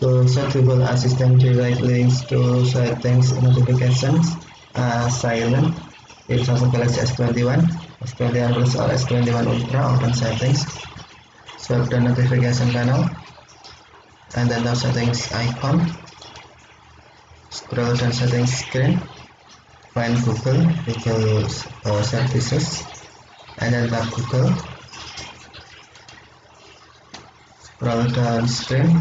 To set Google Assistant direct links to settings notifications silent in Samsung Galaxy S21, S21 Plus or S21 Ultra. Open settings, swipe the notification panel, and then the settings icon. Scroll down settings screen, find Google services, and then tap Google. Scroll down screen,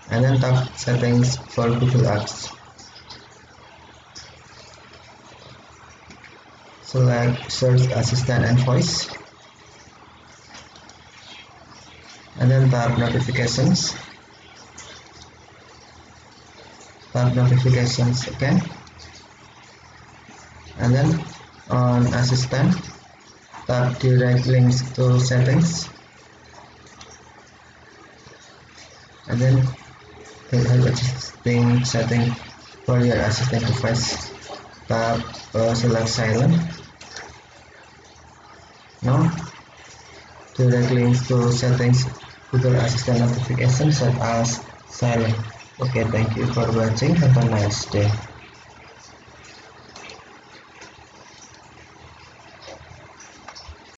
and then tap settings for Google Apps. Select search assistant and voice, and then tap notifications. Tap notifications again, and then on assistant tap direct links to settings, and then help adjusting setting for your assistant device. Tap select silent. Now direct links to settings Google Assistant notifications set as silent. Okay, thank you for watching. Have a nice day.